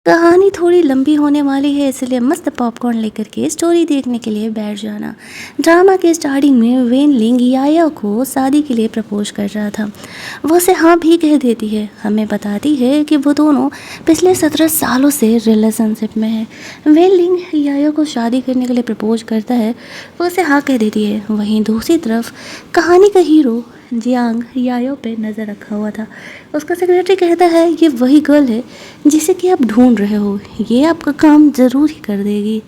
कहानी थोड़ी लंबी होने वाली है, इसलिए मस्त पॉपकॉर्न लेकर के स्टोरी देखने के लिए बैठ जाना। ड्रामा के स्टार्टिंग में वेन लिंग याया को शादी के लिए प्रपोज कर रहा था। वो उसे हाँ भी कह देती है। हमें बताती है कि वो दोनों पिछले 17 सालों से रिलेशनशिप में है। वेन लिंग याया को शादी करने के लिए प्रपोज करता है, वो उसे हाँ कह देती है। वहीं दूसरी तरफ कहानी का हीरो जियांग यायो पे नज़र रखा हुआ था। उसका सेक्रेटरी कहता है ये वही गर्ल है जिसे कि आप ढूंढ रहे हो, ये आपका काम ज़रूर ही कर देगी।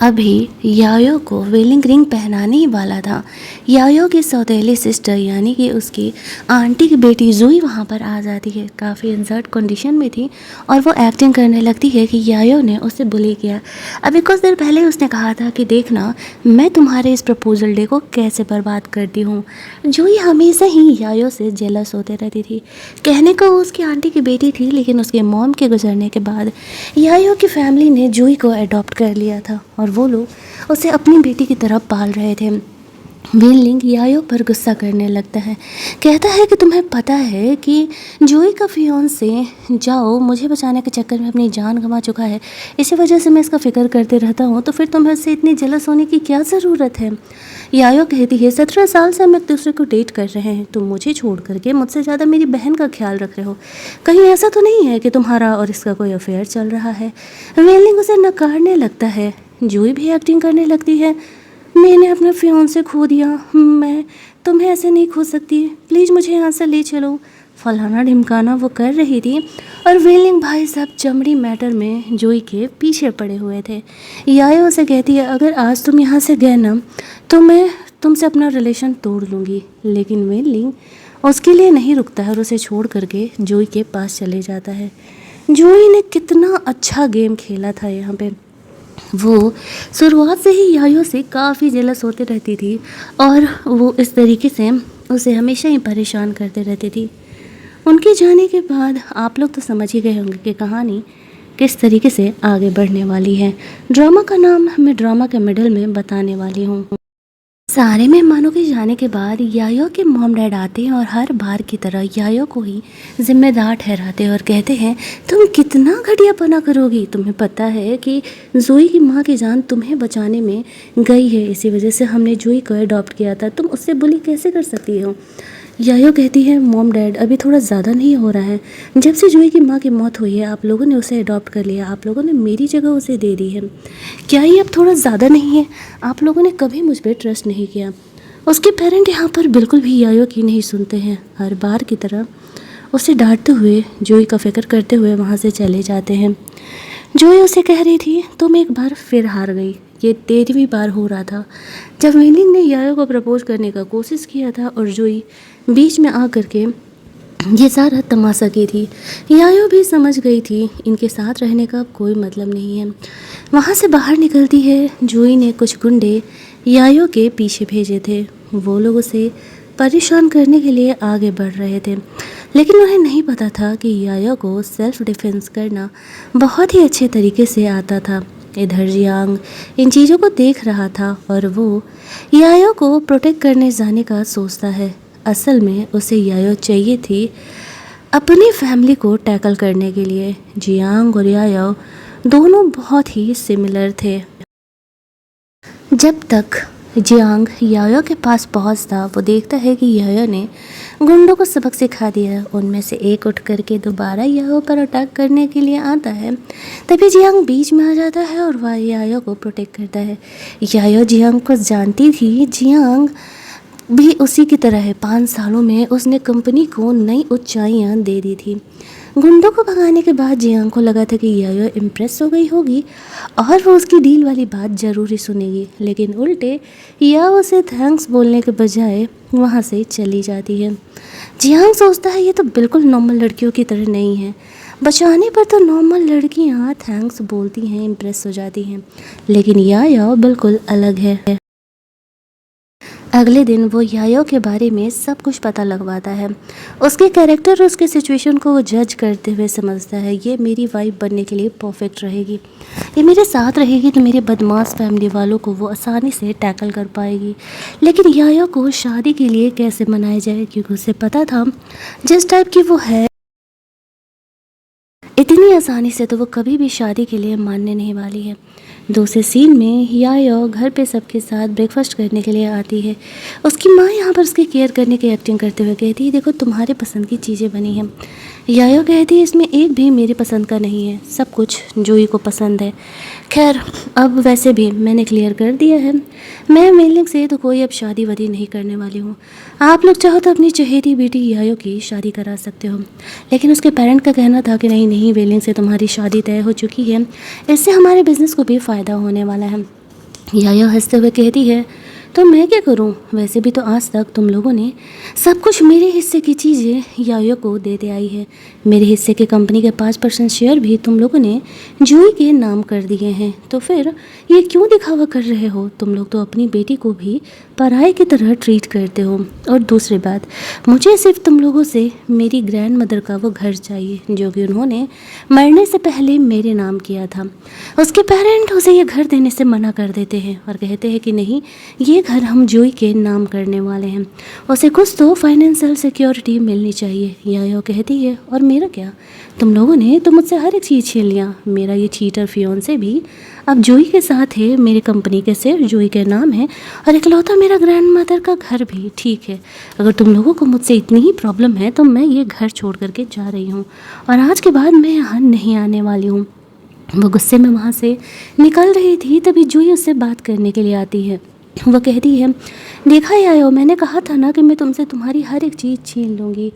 अभी यायो को वेलिंग रिंग पहनाने ही वाला था। यायो की सौतेली सिस्टर यानी कि उसकी आंटी की बेटी जुई वहाँ पर आ जाती है। काफ़ी इंसर्ट कंडीशन में थी और वो एक्टिंग करने लगती है कि यायो ने उसे बुली किया। अभी कुछ देर पहले उसने कहा था कि देखना मैं तुम्हारे इस प्रपोजल डे को कैसे बर्बाद करती हूँ। जुई हमेशा ही यायो से जेलस होते रहती थी। कहने को वो उसकी आंटी की बेटी थी, लेकिन उसके मॉम के गुजरने के बाद यायो की फैमिली ने जुई को अडॉप्ट कर लिया था और वो लोग उसे अपनी बेटी की तरह पाल रहे थे। वेन लिंग यायो पर गुस्सा करने लगता है। कहता है कि तुम्हें पता है कि जोई का फियोंसे जाओ मुझे बचाने के चक्कर में अपनी जान गंवा चुका है, इसी वजह से मैं इसका फिक्र करते रहता हूँ, तो फिर तुम्हें उससे इतनी जलस होने की क्या ज़रूरत है। यायो कहती है 17 साल से हम एक दूसरे को डेट कर रहे हैं, तुम मुझे छोड़ करके मुझसे ज़्यादा मेरी बहन का ख्याल रख रहे हो। कहीं ऐसा तो नहीं है कि तुम्हारा और इसका कोई अफेयर चल रहा है। वेन लिंग उसे नकारने लगता है। जोई भी एक्टिंग करने लगती है। मैंने अपना फियोंसे खो दिया, मैं तुम्हें ऐसे नहीं खो सकती, प्लीज़ मुझे यहाँ से ले चलो, फलाना ढिमकाना वो कर रही थी। और वेलिंग भाई साहब चमड़ी मैटर में जोई के पीछे पड़े हुए थे। यायो उसे कहती है अगर आज तुम यहाँ से गए ना तो मैं तुमसे अपना रिलेशन तोड़ लूँगी। लेकिन वेलिंग उसके लिए नहीं रुकता है और उसे छोड़ करके जोई के पास चले जाता है। जोई ने कितना अच्छा गेम खेला था यहाँ पे। वो शुरुआत से ही यायो से काफ़ी जेलस होते रहती थी और वो इस तरीके से उसे हमेशा ही परेशान करते रहती थी। उनके जाने के बाद आप लोग तो समझ ही गए होंगे कि कहानी किस तरीके से आगे बढ़ने वाली है। ड्रामा का नाम मैं ड्रामा के मिडल में बताने वाली हूँ। सारे मेहमानों के जाने के बाद यायो के मॉम डैड आते हैं और हर बार की तरह यायो को ही जिम्मेदार ठहराते हैं और कहते हैं तुम कितना घटियापना करोगी, तुम्हें पता है कि जोई की माँ की जान तुम्हें बचाने में गई है, इसी वजह से हमने जोई को अडॉप्ट किया था, तुम उससे बुली कैसे कर सकती हो। यायो कहती है मॉम डैड अभी थोड़ा ज़्यादा नहीं हो रहा है, जब से जोई की माँ की मौत हुई है आप लोगों ने उसे अडॉप्ट कर लिया, आप लोगों ने मेरी जगह उसे दे दी है, क्या ये अब थोड़ा ज़्यादा नहीं है। आप लोगों ने कभी मुझ पर ट्रस्ट नहीं किया। उसके पेरेंट यहाँ पर बिल्कुल भी यायो की नहीं सुनते हैं। हर बार की तरह उसे डांटते हुए जोई का फिक्र करते हुए वहाँ से चले जाते हैं। जोई उसे कह रही थी तुम एक बार फिर हार गई। ये 13वीं बार हो रहा था जब वेलिंग ने यायो को प्रपोज करने का कोशिश किया था और जोई बीच में आ करके ये सारा तमाशा की थी। यायो भी समझ गई थी इनके साथ रहने का कोई मतलब नहीं है। वहाँ से बाहर निकलती है। जोई ने कुछ गुंडे यायो के पीछे भेजे थे। वो लोग उसे परेशान करने के लिए आगे बढ़ रहे थे, लेकिन उन्हें नहीं पता था कि यायो को सेल्फ डिफेंस करना बहुत ही अच्छे तरीके से आता था। इधर जियांग इन चीज़ों को देख रहा था और वो यायो को प्रोटेक्ट करने जाने का सोचता है। असल में उसे यायो चाहिए थी अपनी फैमिली को टैकल करने के लिए। जियांग और यायो दोनों बहुत ही सिमिलर थे। जब तक जियांग यायो के पास पहुंचता वो देखता है कि यायो ने गुंडों को सबक सिखा दिया। उनमें से एक उठ करके दोबारा यायो पर अटैक करने के लिए आता है। तभी जियांग बीच में आ जाता है और वह यायो को प्रोटेक्ट करता है। यायो जियांग को जानती थी। जियांग भी उसी की तरह है, 5 सालों में उसने कंपनी को नई ऊंचाइयां दे दी थी। गुंडों को भगाने के बाद जियांग को लगा था कि यायो इम्प्रेस हो गई होगी और वो उसकी डील वाली बात ज़रूर ही सुनेगी, लेकिन उल्टे याओ उसे थैंक्स बोलने के बजाय वहाँ से चली जाती है। जियांग सोचता है ये तो बिल्कुल नॉर्मल लड़कियों की तरह नहीं है, बचाने पर तो नॉर्मल लड़कियाँ थैंक्स बोलती हैं, इम्प्रेस हो जाती हैं, लेकिन याओ बिल्कुल अलग है। अगले दिन वो यायो के बारे में सब कुछ पता लगवाता है। उसके कैरेक्टर और उसके सिचुएशन को वो जज करते हुए समझता है ये मेरी वाइफ बनने के लिए परफेक्ट रहेगी, ये मेरे साथ रहेगी तो मेरे बदमाश फैमिली वालों को वो आसानी से टैकल कर पाएगी। लेकिन यायो को शादी के लिए कैसे मनाया जाए, क्योंकि उसे पता था जिस टाइप की वो है आसानी से तो वो कभी भी शादी के लिए मानने नहीं वाली है। दूसरे सीन में यायो घर पे सबके साथ ब्रेकफास्ट करने के लिए आती है। उसकी माँ यहाँ पर उसकी केयर करने की एक्टिंग करते हुए कहती है, देखो तुम्हारे पसंद की चीज़ें बनी हैं। यायो कहती है, इसमें एक भी मेरे पसंद का नहीं है, सब कुछ जूही को पसंद है। खैर, अब वैसे भी मैंने क्लियर कर दिया है, मैं मेलिंग से तो कोई अब शादी वादी नहीं करने वाली हूँ। आप लोग चाहो तो अपनी चहेती बेटी यायो की शादी करा सकते हो। लेकिन उसके पेरेंट का कहना था कि नहीं नहीं, वेलिंग से तुम्हारी शादी तय हो चुकी है, इससे हमारे बिज़नेस को भी फ़ायदा होने वाला है। यायो हंसते हुए कहती है, तो मैं क्या करूं? वैसे भी तो आज तक तुम लोगों ने सब कुछ मेरे हिस्से की चीज़ें यायो को देते आई है। मेरे हिस्से के कंपनी के 5% शेयर भी तुम लोगों ने जूही के नाम कर दिए हैं, तो फिर ये क्यों दिखावा कर रहे हो? तुम लोग तो अपनी बेटी को भी पराये की तरह ट्रीट करते हो। और दूसरी बात, मुझे सिर्फ तुम लोगों से मेरी ग्रैंड मदर का वो घर चाहिए जो कि उन्होंने मरने से पहले मेरे नाम किया था। उसके पेरेंट उसे ये घर देने से मना कर देते हैं और कहते हैं कि नहीं, ये घर हम जूही के नाम करने वाले हैं, उसे कुछ तो फाइनेंशियल सिक्योरिटी मिलनी चाहिए। यायो कहती है, और मेरा क्या? तुम लोगों ने तो मुझसे हर एक चीज़ छीन लिया। मेरा ये चीटर फियोंसे भी अब जूही के साथ है, मेरे कंपनी के सिर्फ जूही के नाम है, और इकलौता मेरा ग्रैंड मदर का घर भी। ठीक है, अगर तुम लोगों को मुझसे इतनी ही प्रॉब्लम है तो मैं ये घर छोड़ करके जा रही हूँ और आज के बाद मैं यहाँ नहीं आने वाली हूँ। वो गुस्से में वहाँ से निकल रही थी, तभी जूही उससे बात करने के लिए आती है। वो कहती है, देखा यायो, मैंने कहा था ना कि मैं तुमसे तुम्हारी हर एक चीज़ छीन लूँगी।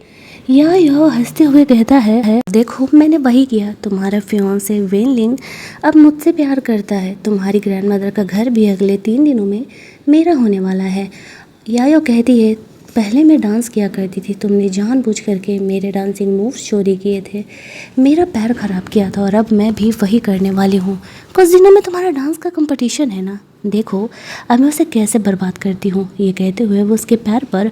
यायो हंसते हुए कहता है, देखो मैंने वही किया। तुम्हारा फियोंसे वेनलिंग अब मुझसे प्यार करता है। तुम्हारी ग्रैंडमदर का घर भी अगले 3 दिनों में मेरा होने वाला है। यायो कहती है, पहले मैं डांस किया करती थी, तुमने जानबूझ करके मेरे डांसिंग मूव्स चोरी किए थे, मेरा पैर ख़राब किया था और अब मैं भी वही करने वाली हूँ। कुछ दिनों में तुम्हारा डांस का कंपटीशन है ना, देखो अब मैं उसे कैसे बर्बाद करती हूँ। ये कहते हुए वो उसके पैर पर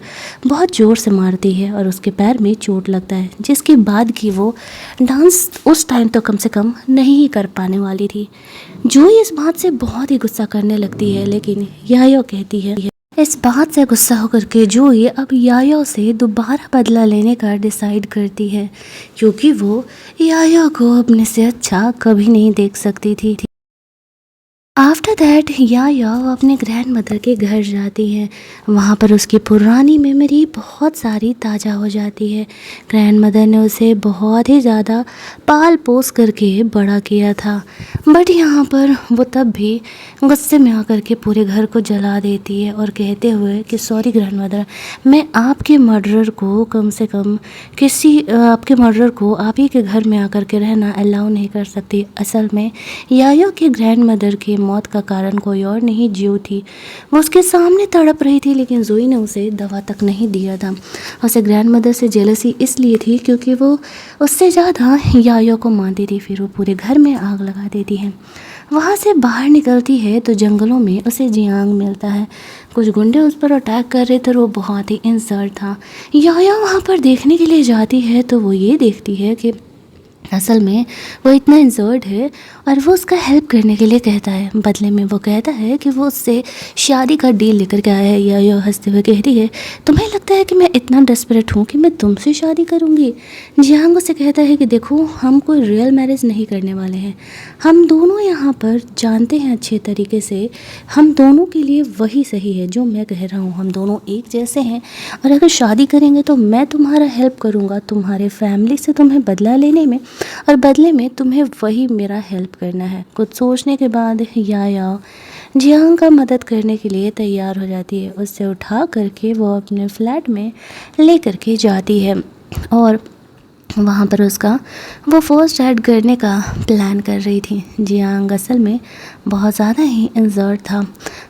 बहुत ज़ोर से मारती है और उसके पैर में चोट लगता है, जिसके बाद कि वो डांस उस टाइम तो कम से कम नहीं ही कर पाने वाली थी। जो इस बात से बहुत ही गुस्सा करने लगती है, लेकिन यायो कहती है, इस बात से गुस्सा होकर के जूही अब यायो से दोबारा बदला लेने का डिसाइड करती है, क्योंकि वो यायो को अपने से अच्छा कभी नहीं देख सकती थी। आफ्टर दैट यायो अपने ग्रैंड मदर के घर जाती है। वहाँ पर उसकी पुरानी मेमोरी बहुत सारी ताज़ा हो जाती है। ग्रैंड मदर ने उसे बहुत ही ज़्यादा पाल पोस करके बड़ा किया था, बट यहाँ पर वो तब भी गुस्से में आकर के पूरे घर को जला देती है और कहते हुए कि सॉरी ग्रैंड मदर, मैं आपके मर्डरर को कम से कम आपके मर्डरर को आप ही के घर में आकर के रहना अलाउ नहीं कर सकती। असल में यायो के ग्रैंड मदर की मौत का कारण कोई और नहीं, जू थी। वो उसके सामने तड़प रही थी, लेकिन जूही ने उसे दवा तक नहीं दिया था। उसे ग्रैंड मदर से जेलसी इसलिए थी क्योंकि वो उससे ज़्यादा यायो को मानती थी। फिर वो पूरे घर में आग लगा देती है। वहाँ से बाहर निकलती है तो जंगलों में उसे जियांग मिलता है। कुछ गुंडे उस पर अटैक कर रहे थे और वो बहुत ही इंसल्ट था। यायो वहाँ पर देखने के लिए जाती है तो वो ये देखती है कि असल में वो इतना इंजर्ड है और वो उसका हेल्प करने के लिए कहता है। बदले में वो कहता है कि वो उससे शादी का डील लेकर के आया है। यायो हंसते हुए कहती है, तुम्हें लगता है कि मैं इतना डेस्परेट हूँ कि मैं तुमसे शादी करूँगी? जियांग उसे कहता है कि देखो, हम कोई रियल मैरिज नहीं करने वाले हैं। हम दोनों यहाँ पर जानते हैं अच्छे तरीके से, हम दोनों के लिए वही सही है जो मैं कह रहा हूँ। हम दोनों एक जैसे हैं और अगर शादी करेंगे तो मैं तुम्हारा हेल्प करूँगा तुम्हारे फैमिली से तुम्हें बदला लेने में, और बदले में तुम्हें वही मेरा हेल्प करना है। कुछ सोचने के बाद यायो जियांग का मदद करने के लिए तैयार हो जाती है। उससे उठा करके वो अपने फ्लैट में ले करके जाती है और वहाँ पर उसका वो फर्स्ट ऐड करने का प्लान कर रही थी। जियांग असल में बहुत ज़्यादा ही इंजर्ड था,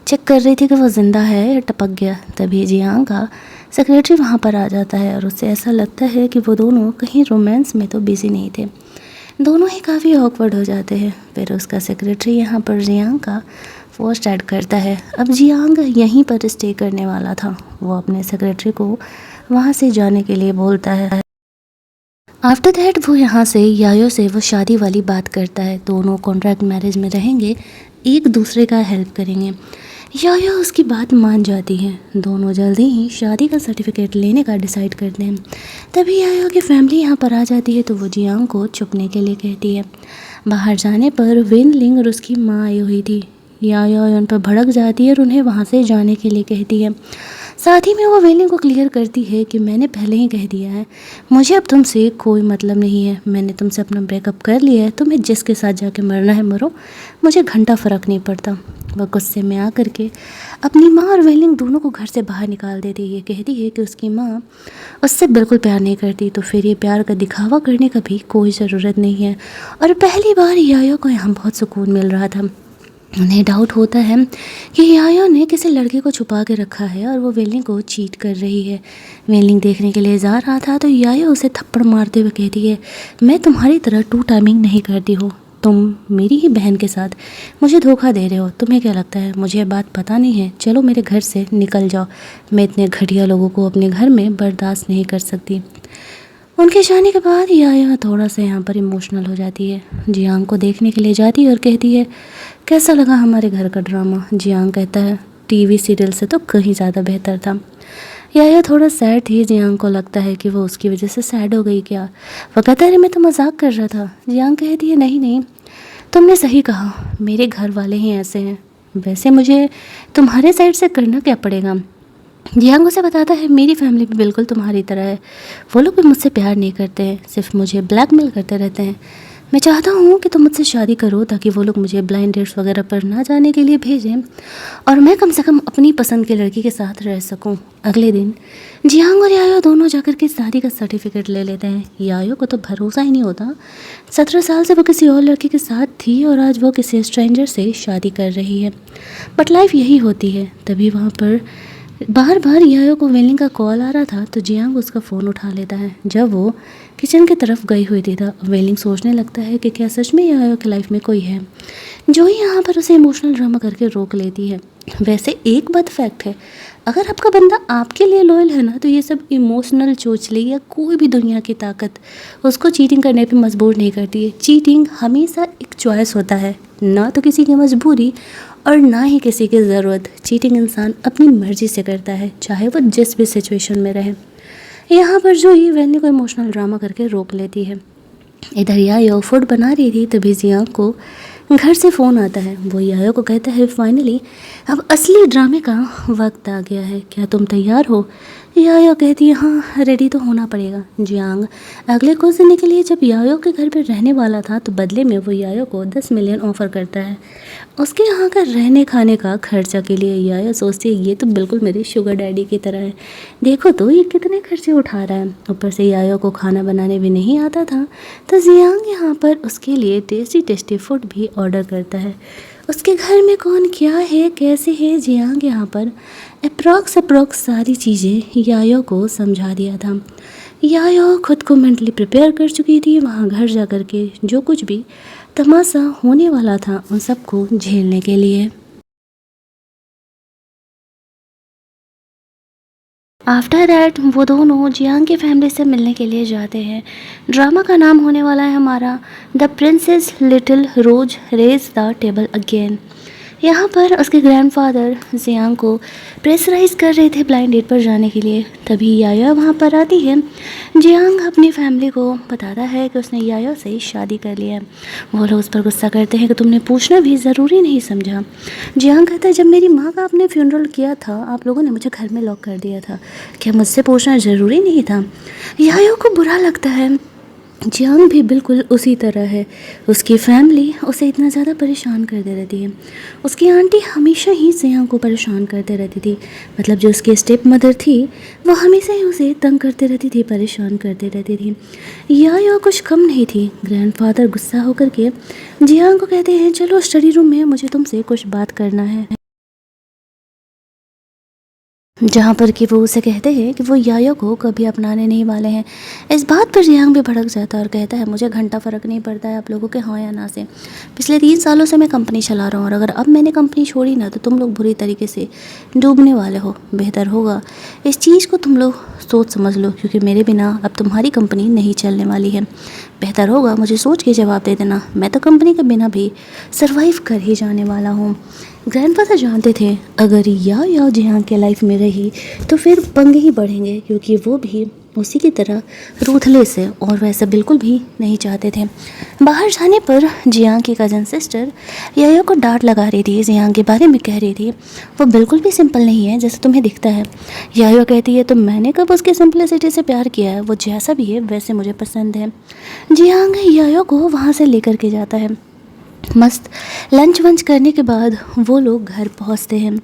चेक कर रही थी कि वो ज़िंदा है या टपक गया। तभी जियांग का सेक्रेटरी वहाँ पर आ जाता है और उससे ऐसा लगता है कि वो दोनों कहीं रोमांस में तो बिजी नहीं थे। दोनों ही काफ़ी ऑकवर्ड हो जाते हैं। फिर उसका सेक्रेटरी यहाँ पर जियांग का फर्स्ट ऐड करता है। अब जियांग यहीं पर स्टे करने वाला था। वो अपने सेक्रेटरी को वहाँ से जाने के लिए बोलता है। आफ्टर दैट वो यहाँ से यायो से वो शादी वाली बात करता है। दोनों कॉन्ट्रैक्ट मैरिज में रहेंगे, एक दूसरे का हेल्प करेंगे। याया उसकी बात मान जाती है। दोनों जल्दी ही शादी का सर्टिफिकेट लेने का डिसाइड करते हैं। तभी याया की फैमिली यहाँ पर आ जाती है तो वो जियांग को छुपने के लिए कहती है। बाहर जाने पर वेन लिंग और उसकी माँ आई हुई थी। याया उन पर भड़क जाती है और उन्हें वहाँ से जाने के लिए कहती है। साथ ही में वो वेलिंग को क्लियर करती है कि मैंने पहले ही कह दिया है, मुझे अब तुमसे कोई मतलब नहीं है। मैंने तुमसे अपना ब्रेकअप कर लिया है। तुम्हें जिसके साथ जाके मरना है मरो, मुझे घंटा फ़र्क नहीं पड़ता। वह गुस्से में आकर के अपनी माँ और वेलिंग दोनों को घर से बाहर निकाल देती है। ये कहती है कि उसकी माँ उससे बिल्कुल प्यार नहीं करती, तो फिर ये प्यार का दिखावा करने का भी कोई ज़रूरत नहीं है। और पहली बार याया को यहाँ बहुत सुकून मिल रहा था। उन्हें डाउट होता है कि याया ने किसी लड़के को छुपा के रखा है और वो वेलिंग को चीट कर रही है। वेलिंग देखने के लिए जा रहा था तो याया उसे थप्पड़ मारते हुए कहती है, मैं तुम्हारी तरह टू टाइमिंग नहीं करती हूँ। तुम मेरी ही बहन के साथ मुझे धोखा दे रहे हो। तुम्हें क्या लगता है मुझे ये बात पता नहीं है? चलो मेरे घर से निकल जाओ। मैं इतने घटिया लोगों को अपने घर में बर्दाश्त नहीं कर सकती। उनके जाने के बाद याया थोड़ा सा यहाँ पर इमोशनल हो जाती है। जियांग को देखने के लिए जाती है और कहती है, कैसा लगा हमारे घर का ड्रामा? जियांग कहता है, टीवी सीरियल से तो कहीं ज़्यादा बेहतर था। याया थोड़ा सैड थी। जियांग को लगता है कि वो उसकी वजह से सैड हो गई क्या। वो कहता है, मैं तो मजाक कर रहा था। जियांग कहती है, नहीं नहीं, तुमने सही कहा, मेरे घर वाले ही ऐसे हैं। वैसे मुझे तुम्हारे साइड से करना क्या पड़ेगा? जियांग उसे बताता है, मेरी फैमिली भी बिल्कुल तुम्हारी तरह है। वो लोग भी मुझसे प्यार नहीं करते हैं, सिर्फ मुझे ब्लैकमेल करते रहते हैं। मैं चाहता हूँ कि तुम मुझसे शादी करो ताकि वो लोग मुझे ब्लाइंड डेट्स वगैरह पर ना जाने के लिए भेजें और मैं कम से कम अपनी पसंद के लड़की के साथ रह सकूँ। अगले दिन जियांग और यायो दोनों जाकर के शादी का सर्टिफिकेट ले लेते हैं। यायो को तो भरोसा ही नहीं होता। 17 साल से वो किसी और लड़की के साथ थी और आज वो किसी स्ट्रेंजर से शादी कर रही है। बट लाइफ यही होती है। तभी वहाँ पर बार बार यायो को वेलिंग का कॉल आ रहा था तो जियांग उसका फ़ोन उठा लेता है। जब वो किचन की तरफ गई हुई थी तो वेलिंग सोचने लगता है कि क्या सच में यायो की लाइफ में कोई है, जो ही यहाँ पर उसे इमोशनल ड्रामा करके रोक लेती है। वैसे एक बात फैक्ट है, अगर आपका बंदा आपके लिए लॉयल है ना तो ये सब इमोशनल चोचले या कोई भी दुनिया की ताकत उसको चीटिंग करने पे मजबूर नहीं करती है। चीटिंग हमेशा एक चॉइस होता है, ना तो किसी की मजबूरी और ना ही किसी की ज़रूरत। चीटिंग इंसान अपनी मर्ज़ी से करता है, चाहे वो जिस भी सिचुएशन में रहे। यहाँ पर जो ही वैनी को इमोशनल ड्रामा करके रोक लेती है। इधर यायो फूड बना रही थी तभी जियांग को घर से फ़ोन आता है। वो यायो को कहता है, फाइनली अब असली ड्रामे का वक्त आ गया है, क्या तुम तैयार हो? यायो कहती है, हाँ रेडी तो होना पड़ेगा। जियांग अगले कुछ दिन के लिए जब यायो के घर पर रहने वाला था तो बदले में वो यायो को 10 मिलियन ऑफ़र करता है उसके यहाँ का रहने खाने का खर्चा के लिए। यायो सोचती है, ये तो बिल्कुल मेरे शुगर डैडी की तरह है, देखो तो ये कितने खर्चे उठा रहा है। ऊपर से यायो को खाना बनाने भी नहीं आता था तो जियांग यहाँ पर उसके लिए टेस्टी टेस्टी फूड भी ऑर्डर करता है। उसके घर में कौन क्या है कैसे है, जियांग यहाँ पर अप्रॉक्स सारी चीज़ें यायो को समझा दिया था। यायो खुद को मेंटली प्रिपेयर कर चुकी थी वहाँ घर जा कर के जो कुछ भी तमाशा होने वाला था उन सबको झेलने के लिए। आफ्टर दैट वो दोनों जियांग की फैमिली से मिलने के लिए जाते हैं। ड्रामा का नाम होने वाला है हमारा the princess little rose raise the table again. यहाँ पर उसके ग्रैंडफादर जियांग को प्रेशराइज कर रहे थे ब्लाइंड डेट पर जाने के लिए। तभी याया वहाँ पर आती है। जियांग अपनी फैमिली को बताता है कि उसने याया से शादी कर लिया है। वो लोग उस पर गुस्सा करते हैं कि तुमने पूछना भी ज़रूरी नहीं समझा। जियांग कहता है, जब मेरी माँ का आपने फ्यूनरल किया था आप लोगों ने मुझे घर में लॉक कर दिया था, क्या मुझसे पूछना ज़रूरी नहीं था? याया को बुरा लगता है। जियांग भी बिल्कुल उसी तरह है। उसकी फैमिली उसे इतना ज़्यादा परेशान करते रहती है। उसकी आंटी हमेशा ही जियांग को परेशान करते रहती थी। मतलब जो उसकी स्टेप मदर थी वो हमेशा ही उसे तंग करते रहती थी, परेशान करते रहती थी। या कुछ कम नहीं थी। ग्रैंडफादर गुस्सा होकर के जियांग को कहते हैं, चलो स्टडी रूम में, मुझे तुमसे कुछ बात करना है। जहाँ पर कि वो उसे कहते हैं कि वो याया को कभी अपनाने नहीं वाले हैं। इस बात पर जियांग भी भड़क जाता है और कहता है, मुझे घंटा फ़र्क नहीं पड़ता है आप लोगों के हाँ या ना से। पिछले 3 सालों से मैं कंपनी चला रहा हूँ और अगर अब मैंने कंपनी छोड़ी ना तो तुम लोग बुरी तरीके से डूबने वाले हो। बेहतर होगा इस चीज़ को तुम लोग सोच समझ लो, क्योंकि मेरे बिना अब तुम्हारी कंपनी नहीं चलने वाली है। बेहतर होगा मुझे सोच के जवाब दे देना, मैं तो कंपनी के बिना भी सर्वाइव कर ही जाने वाला हूँ। ग्रैंडफादर जानते थे अगर या जियांग के लाइफ में रही तो फिर पंगे ही बढ़ेंगे, क्योंकि वो भी उसी की तरह रूथलेस है और वैसा बिल्कुल भी नहीं चाहते थे। बाहर जाने पर जियांग की कज़न सिस्टर यायो को डांट लगा रही थी, जियांग के बारे में कह रही थी वो बिल्कुल भी सिंपल नहीं है जैसे तुम्हें दिखता है। यायो कहती है तो मैंने कब उसकी सिंपलिसिटी से प्यार किया है, वो जैसा भी है वैसे मुझे पसंद है। जियांग यायो को वहाँ से लेकर के जाता है। मस्त लंच वंच करने के बाद वो लोग घर पहुंचते हैं,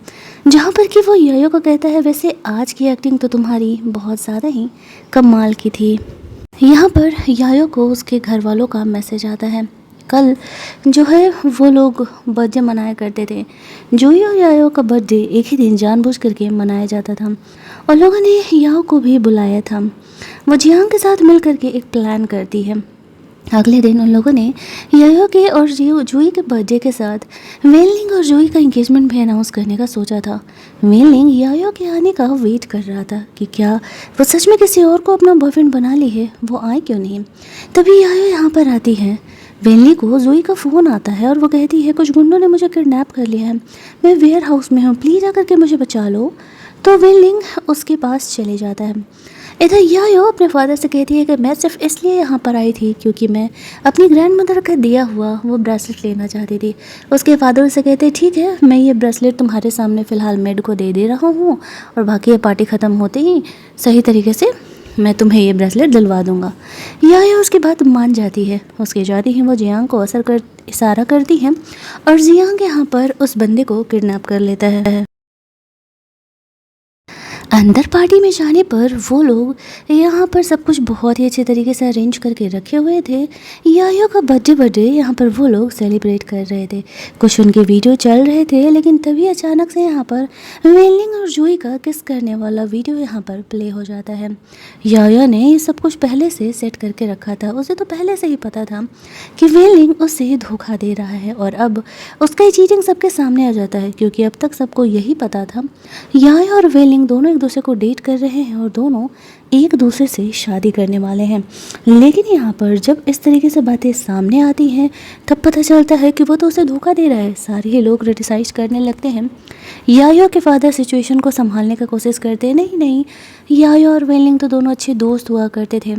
जहाँ पर कि वो यायो को कहता है वैसे आज की एक्टिंग तो तुम्हारी बहुत ज़्यादा ही कमाल की थी। यहाँ पर यायो को उसके घर वालों का मैसेज आता है। कल जो है वो लोग बर्थडे मनाया करते थे, जोई और यायो का बर्थडे एक ही दिन जानबूझ करके मनाया जाता था और लोगों ने यायो को भी बुलाया था। वो जियांग के साथ मिल करके एक प्लान करती है। अगले दिन उन लोगों ने यायो के और जोई के बर्थडे के साथ वेनलिंग और जोई का एंगेजमेंट भी अनाउंस करने का सोचा था। वेनलिंग यायो के आने का वेट कर रहा था कि क्या वो सच में किसी और को अपना बॉयफ्रेंड बना ली है, वो आए क्यों नहीं। तभी यायो यहाँ पर आती है। वेनली को जोई का फ़ोन आता है और वो कहती है कुछ गुंडों ने मुझे किडनैप कर लिया है, मैं वेयर हाउस में हूँ, प्लीज़ आकर के मुझे बचा लो। तो वेनलिंग उसके पास चले जाता है। इधर यायो अपने फादर से कहती है कि मैं सिर्फ इसलिए यहाँ पर आई थी क्योंकि मैं अपनी ग्रैंड मदर का दिया हुआ वो ब्रेसलेट लेना चाहती थी। उसके फादर से कहते हैं ठीक है, मैं ये ब्रेसलेट तुम्हारे सामने फ़िलहाल मेड को दे रहा हूँ और बाकी ये पार्टी ख़त्म होते ही सही तरीके से मैं तुम्हें ये ब्रेसलेट दिलवा दूँगा। यायो उसकी बात मान जाती है। उसके जाती हैं वो जियांग को इशारा करती हैं और जियांग यहाँ पर उस बंदे को किडनैप कर लेता है। अंदर पार्टी में जाने पर वो लोग यहाँ पर सब कुछ बहुत ही अच्छे तरीके से अरेंज करके रखे हुए थे। यायो का बर्थडे यहाँ पर वो लोग सेलिब्रेट कर रहे थे। कुछ उनके वीडियो चल रहे थे, लेकिन तभी अचानक से यहाँ पर वेनलिंग और जोई का किस करने वाला वीडियो यहाँ पर प्ले हो जाता है। यायो ने ये सब कुछ पहले से सेट करके रखा था। उसे तो पहले से ही पता था कि वेनलिंग उसे धोखा दे रहा है और अब उसका ये चीटिंग सबके सामने आ जाता है, क्योंकि अब तक सबको यही पता था यायो और वेनलिंग दोनों एक दूसरे को डेट कर रहे हैं और दोनों एक दूसरे से शादी करने वाले हैं। लेकिन यहाँ पर जब इस तरीके से बातें सामने आती हैं तब पता चलता है कि वो तो उसे धोखा दे रहा है। सारे ही लोग क्रिटिसाइज करने लगते हैं। यायो के फादर सिचुएशन को संभालने का कोशिश करते हैं, नहीं यायो और वेनलिंग तो दोनों अच्छे दोस्त हुआ करते थे,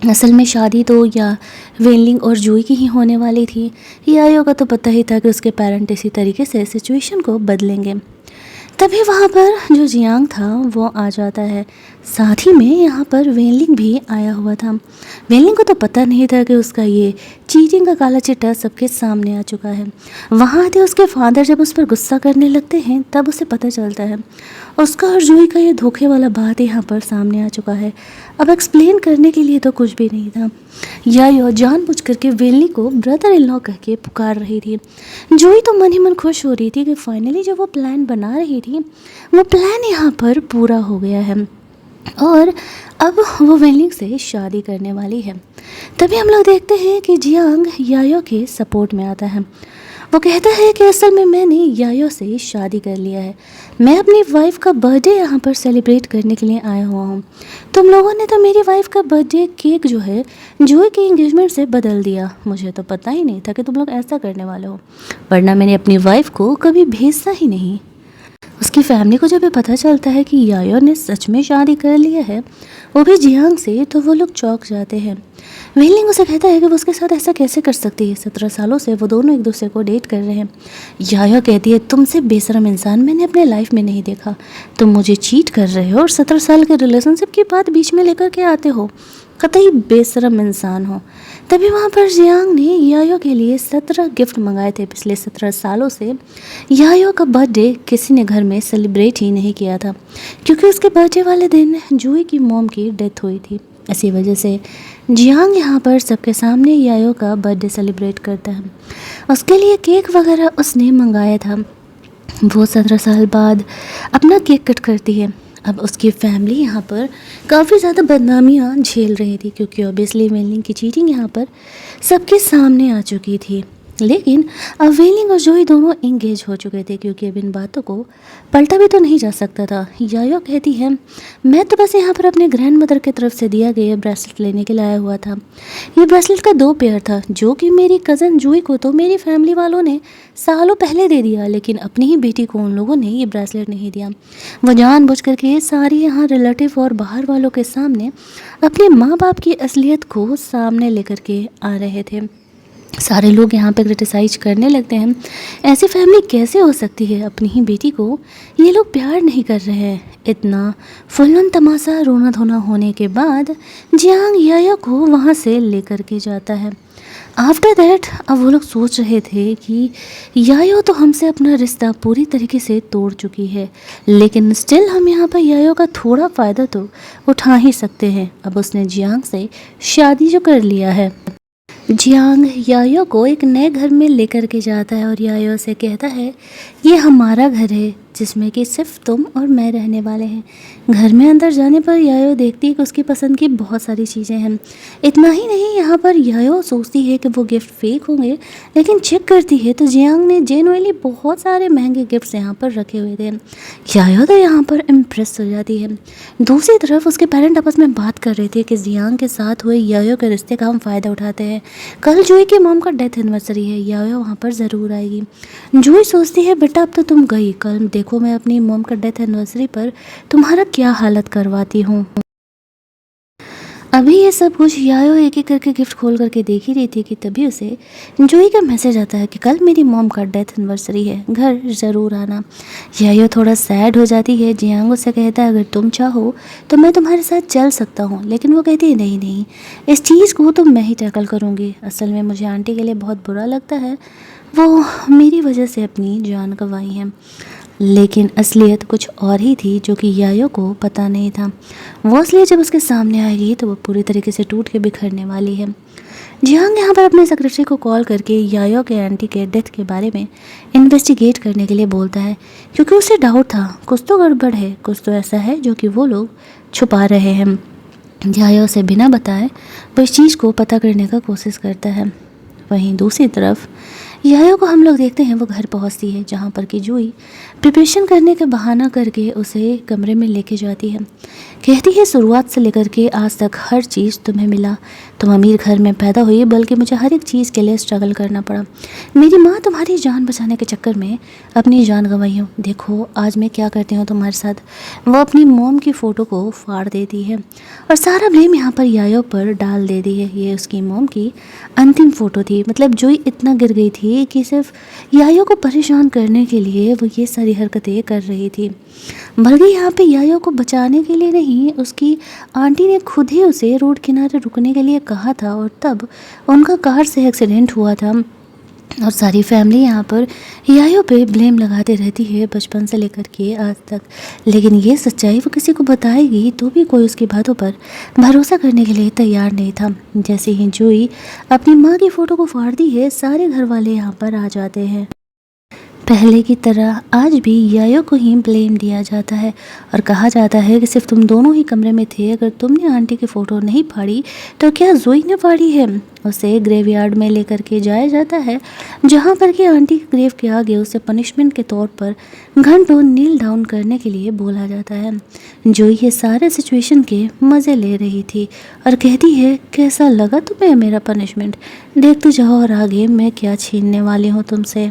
असल में शादी तो या वेनलिंग और जोई की ही होने वाली थी। यायो का तो पता ही था कि उसके पेरेंट इसी तरीके से सिचुएशन को बदलेंगे। तभी वहाँ पर जो जियांग था वो आ जाता है, साथ ही में यहाँ पर वेनलिंग भी आया हुआ था। वेनलिंग को तो पता नहीं था कि उसका ये चीटिंग का काला चिट्ठा सबके सामने आ चुका है। वहाँ आते उसके फादर जब उस पर गुस्सा करने लगते हैं तब उसे पता चलता है उसका और जोई का ये धोखे वाला बात यहाँ पर सामने आ चुका है। अब एक्सप्लेन करने के लिए तो कुछ भी नहीं था। यायो जानबूझ करके वेनली को ब्रदर इन लॉ कह के पुकार रही थी। जोई तो मन ही मन खुश हो रही थी कि फाइनली जो वो प्लान बना रही थी वो प्लान यहाँ पर पूरा हो गया है और अब वो वेनलिंग से शादी करने वाली है। तभी हम लोग देखते हैं कि जियांग यायो के सपोर्ट में आता है। वो कहता है कि असल में मैंने यायो से शादी कर लिया है, मैं अपनी वाइफ का बर्थडे यहाँ पर सेलिब्रेट करने के लिए आया हुआ हूँ। तुम लोगों ने तो मेरी वाइफ का बर्थडे केक जो है जोई के एंगेजमेंट से बदल दिया, मुझे तो पता ही नहीं था कि तुम लोग ऐसा करने वाले हो, वरना मैंने अपनी वाइफ को कभी भेजा ही नहीं। उसकी फैमिली को जब ये पता चलता है कि यायो ने सच में शादी कर लिया है, वो भी जियांग से, तो वो लोग चौंक जाते हैं। वेनलिंग उसे कहता है कि वो उसके साथ ऐसा कैसे कर सकती है, 17 सालों से वो दोनों एक दूसरे को डेट कर रहे हैं। यायो कहती है तुमसे बेशरम इंसान मैंने अपने लाइफ में नहीं देखा, तुम मुझे चीट कर रहे हो और 17 साल के रिलेशनशिप की बात बीच में लेकर के आते हो, कतई बेशरम इंसान हो। तभी वहाँ पर जियांग ने यायो के लिए 17 गिफ्ट मंगाए थे। पिछले 17 सालों से यायो का बर्थडे किसी ने घर में सेलिब्रेट ही नहीं किया था, क्योंकि उसके बर्थडे वाले दिन जोई की मॉम की डेथ हुई थी। इसी वजह से जियांग यहाँ पर सबके सामने यायो का बर्थडे सेलिब्रेट करता है। उसके लिए केक वगैरह उसने मंगाया था। वो 17 साल बाद अपना केक कट करती है। अब उसकी फैमिली यहाँ पर काफ़ी ज़्यादा बदनामियाँ झेल रही थी, क्योंकि ऑब्वियसली वेनलिंग की चीटिंग यहाँ पर सबके सामने आ चुकी थी। लेकिन अब वेलिंग और जोई दोनों इंगेज हो चुके थे, क्योंकि अब इन बातों को पलटा भी तो नहीं जा सकता था। यायो कहती है, मैं तो बस यहाँ पर अपने ग्रैंड मदर की तरफ से दिया गया ब्रेसलेट लेने के लिए आया हुआ था। ये ब्रेसलेट का 2 पेयर था, जो कि मेरी कज़न जोई को तो मेरी फैमिली वालों ने सालों पहले दे दिया, लेकिन अपनी ही बेटी को उन लोगों ने ये ब्रेसलेट नहीं दिया। वो जानबूझ करके ये सारी यहाँ रिलेटिव और बाहर वालों के सामने अपने माँ बाप की असलियत को सामने लेकर के आ रहे थे। सारे लोग यहाँ पे क्रिटिसाइज करने लगते हैं, ऐसी फैमिली कैसे हो सकती है, अपनी ही बेटी को ये लोग प्यार नहीं कर रहे हैं। इतना फुल्लन तमाशा रोना धोना होने के बाद जियांग याया को वहाँ से लेकर के जाता है। आफ्टर दैट अब वो लोग सोच रहे थे कि यायो तो हमसे अपना रिश्ता पूरी तरीके से तोड़ चुकी है, लेकिन स्टिल हम यहाँ पर यायो का थोड़ा फ़ायदा तो उठा ही सकते हैं। अब उसने जियांग से शादी जो कर लिया है। जियांग यायो को एक नए घर में लेकर के जाता है और यायो से कहता है, ये हमारा घर है जिसमें कि सिर्फ तुम और मैं रहने वाले हैं। घर में अंदर जाने पर यायो देखती है कि उसकी पसंद की बहुत सारी चीज़ें हैं। इतना ही नहीं, यहाँ पर यायो सोचती है कि वो गिफ्ट फेक होंगे, लेकिन चेक करती है तो जियांग ने जेनुइनली बहुत सारे महंगे गिफ्ट्स यहाँ पर रखे हुए थे। यायो तो यहाँ पर इम्प्रेस हो जाती है। दूसरी तरफ उसके पेरेंट आपस में बात कर रहे थे कि जियांग के साथ हुए यायो के रिश्ते का हम फ़ायदा उठाते हैं। कल जोई की मॉम का डेथ एनिवर्सरी है, यायो वहाँ पर ज़रूर आएगी। जोई सोचती है, बेटा अब तो तुम गई, कल देखो मैं अपनी मॉम का डेथ एनिवर्सरी पर तुम्हारा क्या हालत करवाती हूँ। अभी ये सब कुछ यायो एक एक करके गिफ्ट खोल करके देख ही रही थी कि तभी उसे जोई का मैसेज आता है कि कल मेरी मॉम का डेथ एनिवर्सरी है, घर ज़रूर आना। यायो थोड़ा सैड हो जाती है। जियांग से कहता है, अगर तुम चाहो तो मैं तुम्हारे साथ चल सकता हूँ, लेकिन वो कहती है, नहीं नहीं, इस चीज़ को तो मैं ही टैकल करूँगी। असल में मुझे आंटी के लिए बहुत बुरा लगता है, वो मेरी वजह से अपनी जान गंवाई है। लेकिन असलियत कुछ और ही थी जो कि यायो को पता नहीं था। वो असलियत जब उसके सामने आएगी तो वो पूरी तरीके से टूट के बिखरने वाली है। जियांग यहाँ पर अपने सेक्रेटरी को कॉल करके यायो के आंटी के डेथ के बारे में इन्वेस्टिगेट करने के लिए बोलता है, क्योंकि उसे डाउट था कुछ तो गड़बड़ है, कुछ तो ऐसा है जो कि वो लोग छुपा रहे हैं। यायो से बिना बताए वो इस चीज़ को पता करने का कोशिश करता है। वहीं दूसरी तरफ यायो को हम लोग देखते हैं, वो घर पहुंचती है जहां पर कि जोई प्रिपरेशन करने का बहाना करके उसे कमरे में लेके जाती है। कहती है, शुरुआत से लेकर के आज तक हर चीज़ तुम्हें मिला, तुम अमीर घर में पैदा हुई, बल्कि मुझे हर एक चीज़ के लिए स्ट्रगल करना पड़ा। मेरी माँ तुम्हारी जान बचाने के चक्कर में अपनी जान गंवाई हूँ। देखो आज मैं क्या करती हूँ तुम्हारे साथ। वो अपनी मॉम की फ़ोटो को फाड़ देती है और सारा ब्लेम यहाँ पर यायो पर डाल देती है। ये उसकी मॉम की अंतिम फ़ोटो थी। मतलब जोई इतना गिर गई थी कि सिर्फ यायो को परेशान करने के लिए वो ये सारी हरकतें कर रही थी। बल्कि यहाँ पे यायो को बचाने के लिए नहीं, उसकी आंटी ने खुद ही उसे रोड किनारे रुकने के लिए कहा था और तब उनका कार से एक्सीडेंट हुआ था। और सारी फैमिली यहाँ पर यायो पे ब्लेम लगाते रहती है बचपन से लेकर के आज तक। लेकिन ये सच्चाई वो किसी को बताएगी तो भी कोई उसकी बातों पर भरोसा करने के लिए तैयार नहीं था। जैसे ही जोई अपनी माँ की फ़ोटो को फाड़ती है, सारे घर वाले यहाँ पर आ जाते हैं। पहले की तरह आज भी यायो को ही ब्लेम दिया जाता है और कहा जाता है कि सिर्फ तुम दोनों ही कमरे में थे, अगर तुमने आंटी की फ़ोटो नहीं फाड़ी तो क्या जोई ने फाड़ी है। उसे ग्रेवयार्ड में लेकर के जाया जाता है, जहाँ पर कि आंटी के ग्रेव के आगे उसे पनिशमेंट के तौर पर घंटों नील डाउन करने के लिए बोला जाता है। जोई ये सारे सिचुएशन के मज़े ले रही थी और कहती है, कैसा लगा तुम्हें मेरा पनिशमेंट, देखते जाओ और आगे मैं क्या छीनने वाली हूँ तुमसे।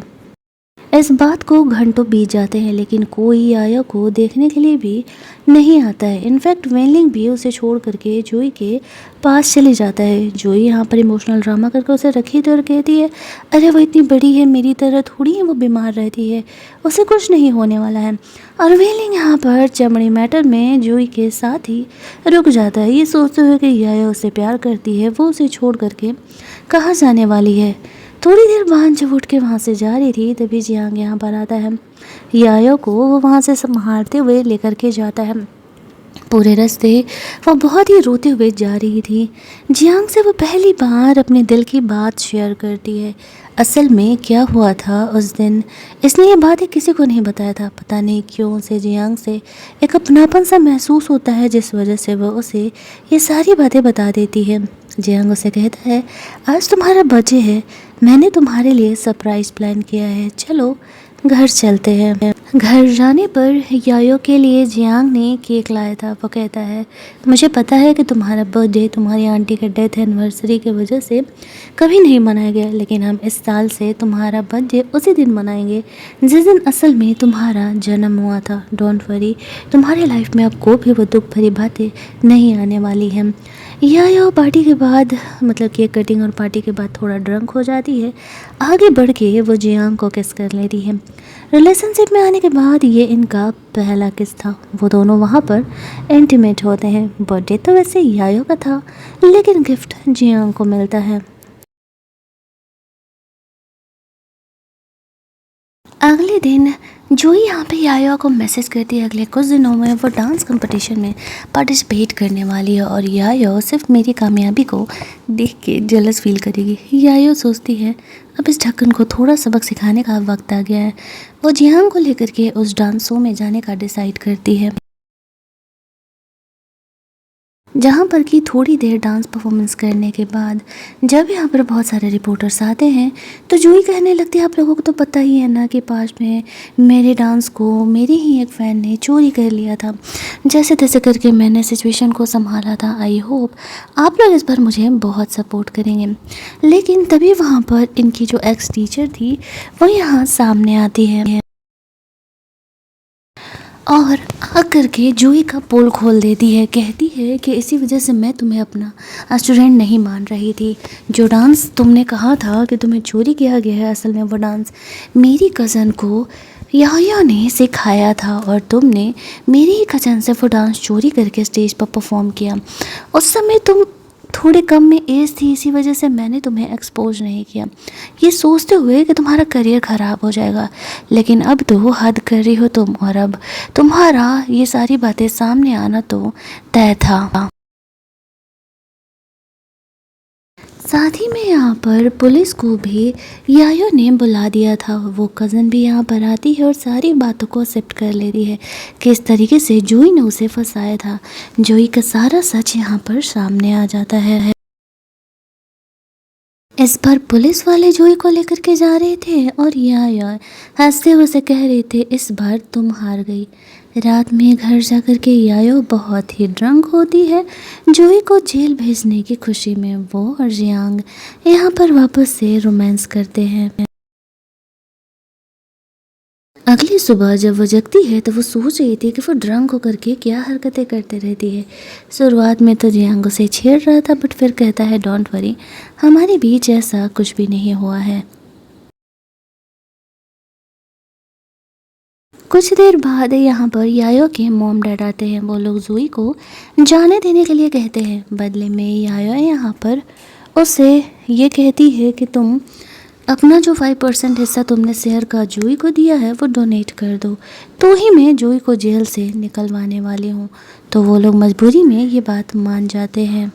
इस बात को घंटों बीत जाते हैं, लेकिन कोई यायो को देखने के लिए भी नहीं आता है। इनफैक्ट वेनलिंग भी उसे छोड़ करके जोई के पास चले जाता है। जोई यहाँ पर इमोशनल ड्रामा करके उसे रखी थी और कहती है, अरे वो इतनी बड़ी है, मेरी तरह थोड़ी है, वो बीमार रहती है, उसे कुछ नहीं होने वाला है। और वेनलिंग यहाँ पर चमड़ी मैटर में जोई के साथ ही रुक जाता है, ये सोचते हुए कि यायो उसे प्यार करती है, वो उसे छोड़ करके कहाँ जाने वाली है। थोड़ी देर बाद जब उठ के वहाँ से जा रही थी तभी जियांग यहाँ पर आता है। यायो को वो वहाँ से संभालते हुए लेकर के जाता है। पूरे रास्ते वो बहुत ही रोते हुए जा रही थी। जियांग से वो पहली बार अपने दिल की बात शेयर करती है। असल में क्या हुआ था उस दिन, इसने ये बातें किसी को नहीं बताया था। पता नहीं क्यों उसे जियांग से एक अपनापन सा महसूस होता है, जिस वजह से वो उसे ये सारी बातें बता देती है। जियांग उसे कहता है, आज तुम्हारा बर्थडे है, मैंने तुम्हारे लिए सरप्राइज़ प्लान किया है, चलो घर चलते हैं। घर जाने पर यायो के लिए जियांग ने केक लाया था। वो कहता है, मुझे पता है कि तुम्हारा बर्थडे तुम्हारी आंटी के डेथ एनिवर्सरी की वजह से कभी नहीं मनाया गया, लेकिन हम इस साल से तुम्हारा बर्थडे उसी दिन मनाएंगे जिस दिन असल में तुम्हारा जन्म हुआ था। डोंट वरी, तुम्हारी लाइफ में अब कोई भी वो दुख भरी बातें नहीं आने वाली हैं। यायो पार्टी के बाद, मतलब केक कटिंग और पार्टी के बाद थोड़ा ड्रंक हो जाती है। आगे बढ़ के वो जियांग को किस कर लेती है। रिलेशनशिप में आने के बाद ये इनका पहला किस था। वो दोनों वहाँ पर इंटीमेट होते हैं। बर्थडे तो वैसे यायो का था, लेकिन गिफ्ट जियांग को मिलता है। अगले दिन जोई यहाँ पे यायो को मैसेज करती है, अगले कुछ दिनों में वो डांस कंपटीशन में पार्टिसिपेट करने वाली है और यायो सिर्फ मेरी कामयाबी को देख के जेलस फील करेगी। यायो सोचती है अब इस ढक्कन को थोड़ा सबक सिखाने का वक्त आ गया है। वो जियांग को लेकर के उस डांस शो में जाने का डिसाइड करती है, जहाँ पर कि थोड़ी देर डांस परफॉर्मेंस करने के बाद जब यहाँ पर बहुत सारे रिपोर्टर्स आते हैं तो जूही कहने लगती है, आप लोगों को तो पता ही है ना कि पास में मेरे डांस को मेरे ही एक फ़ैन ने चोरी कर लिया था। जैसे तैसे करके मैंने सिचुएशन को संभाला था। आई होप आप लोग इस बार मुझे बहुत सपोर्ट करेंगे। लेकिन तभी वहाँ पर इनकी जो एक्स टीचर थी वो यहाँ सामने आती है और आकर के जूही का पोल खोल देती है। कहती है कि इसी वजह से मैं तुम्हें अपना स्टूडेंट नहीं मान रही थी। जो डांस तुमने कहा था कि तुम्हें चोरी किया गया है, असल में वो डांस मेरी कज़न को याया ने सिखाया था और तुमने मेरी ही कज़न से वो डांस चोरी करके स्टेज पर परफॉर्म किया। उस समय तुम थोड़े कम में एज थी, इसी वजह से मैंने तुम्हें एक्सपोज नहीं किया, ये सोचते हुए कि तुम्हारा करियर ख़राब हो जाएगा। लेकिन अब तो हद कर रही हो तुम, और अब तुम्हारा ये सारी बातें सामने आना तो तय था। साथ ही में यहाँ पर पुलिस को भी यायो ने बुला दिया था। वो कज़न भी यहाँ पर आती है और सारी बातों को एक्सेप्ट कर लेती है कि इस तरीके से जूही ने उसे फंसाया था। जूही का सारा सच यहाँ पर सामने आ जाता है। इस बार पुलिस वाले जूही को लेकर के जा रहे थे और यार हंसते हुए से कह रहे थे, इस बार तुम हार गई। रात में घर जाकर के यायो बहुत ही ड्रंक होती है। जूही को जेल भेजने की खुशी में वो और जियांग यहाँ पर वापस से रोमांस करते हैं। अगली सुबह जब वो जगती है तो वो सोच रही थी कि वो ड्रंक होकर के क्या हरकतें करते रहती है। शुरुआत में तो जियांग उसे छेड़ रहा था, बट फिर कहता है, डोंट वरी, हमारे बीच ऐसा कुछ भी नहीं हुआ है। कुछ देर बाद यहाँ पर यायो के मॉम डैड आते हैं। वो लोग जूही को जाने देने के लिए कहते हैं। बदले में यायो यहाँ पर उसे ये कहती है कि तुम अपना जो 5% हिस्सा तुमने शेयर का जूही को दिया है वो डोनेट कर दो, तो ही मैं जूही को जेल से निकलवाने वाली हूँ। तो वो लोग मजबूरी में ये बात मान जाते हैं।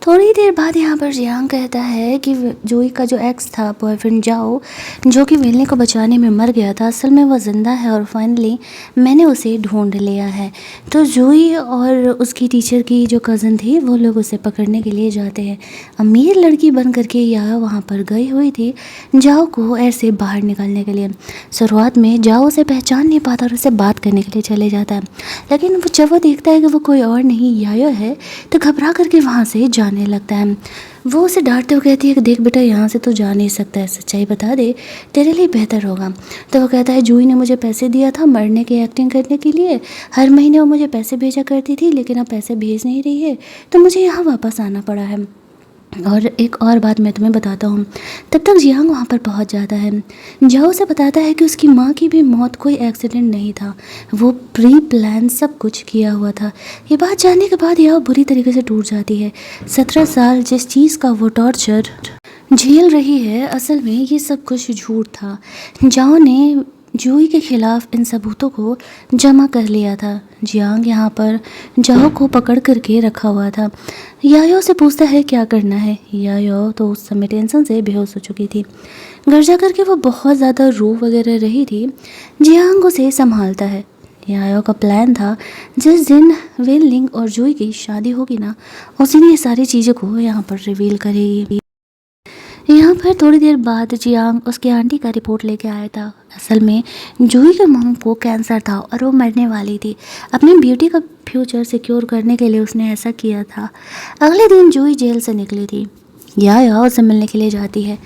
थोड़ी देर बाद यहाँ पर जियांग कहता है कि जूही का जो एक्स था बॉयफ्रेंड जाओ, जो कि वेलने को बचाने में मर गया था, असल में वो ज़िंदा है और फाइनली मैंने उसे ढूंढ लिया है। तो जूही और उसकी टीचर की जो कज़न थी वो लोग उसे पकड़ने के लिए जाते हैं। अमीर लड़की बन करके यह वहाँ पर गई हुई थी जाओ को ऐसे बाहर निकालने के लिए। शुरुआत में जाओ उसे पहचान नहीं पाता और उसे बात करने के लिए चले जाता है, लेकिन जब वो देखता है कि वो कोई और नहीं यायो है तो घबरा करके वहाँ से जाने लगता है। वो उसे डांटते हुए कहती है कि देख बेटा, यहाँ से तो जा नहीं सकता है, सच्चाई बता दे, तेरे लिए बेहतर होगा। तो वो कहता है, जूही ने मुझे पैसे दिया था मरने की एक्टिंग करने के लिए, हर महीने वो मुझे पैसे भेजा करती थी, लेकिन अब पैसे भेज नहीं रही है तो मुझे यहाँ वापस आना पड़ा है। और एक और बात मैं तुम्हें बताता हूँ। तब तक जियांग वहाँ पर पहुँच जाता है। जाओ से बताता है कि उसकी माँ की भी मौत कोई एक्सीडेंट नहीं था, वो प्री प्लान सब कुछ किया हुआ था। ये बात जानने के बाद यह बुरी तरीके से टूट जाती है। 17 साल जिस चीज़ का वो टॉर्चर झेल रही है, असल में ये सब कुछ झूठ था। जाओ ने जूही के खिलाफ इन सबूतों को जमा कर लिया था। जियांग यहाँ पर जाओ को पकड़ करके रखा हुआ था। यायो से पूछता है क्या करना है। यायो तो उस समय टेंशन से बेहोश हो चुकी थी। घर जा कर के वो बहुत ज़्यादा रो वगैरह रही थी। जियांग उसे संभालता है। यायो का प्लान था जिस दिन वेनलिंग और जूही की शादी होगी ना, उसी ने ये सारी चीज़ों को यहाँ पर रिवील करेगी। यहाँ पर थोड़ी देर बाद जियांग उसकी आंटी का रिपोर्ट लेके आया था। असल में जूही के मॉम को कैंसर था और वो मरने वाली थी। अपनी ब्यूटी का फ्यूचर सिक्योर करने के लिए उसने ऐसा किया था। अगले दिन जूही जेल से निकली थी। या उसे मिलने के लिए जाती है।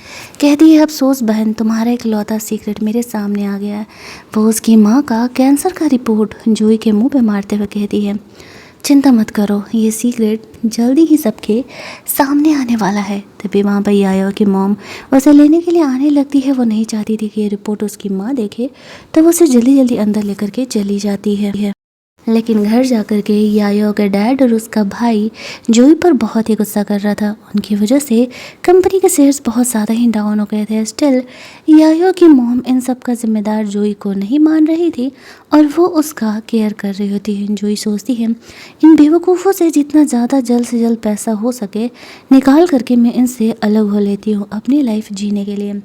कहती है, अफसोस बहन, तुम्हारा इकलौता सीक्रेट मेरे सामने आ गया है। वो उसकी माँ का कैंसर का रिपोर्ट जूही के मुंह पे मारते हुए कहती है, चिंता मत करो, ये सीक्रेट जल्दी ही सबके सामने आने वाला है। तभी वहाँ पर यायो की मॉम उसे लेने के लिए आने लगती है। वो नहीं चाहती थी कि ये रिपोर्ट उसकी माँ देखे, तो वो उसे जल्दी जल्दी अंदर लेकर के चली जाती है। लेकिन घर जाकर के यायो के डैड और उसका भाई जूही पर बहुत ही गुस्सा कर रहा था। उनकी वजह से कंपनी के शेयर्स बहुत ज़्यादा ही डाउन हो गए थे। स्टिल यायो की मॉम इन सब का जिम्मेदार जूही को नहीं मान रही थी और वो उसका केयर कर रही होती है। जूही सोचती है, इन बेवकूफ़ों से जितना ज़्यादा जल्द से जल्द पैसा हो सके निकाल करके मैं इनसे अलग हो लेती हूँ अपनी लाइफ जीने के लिए।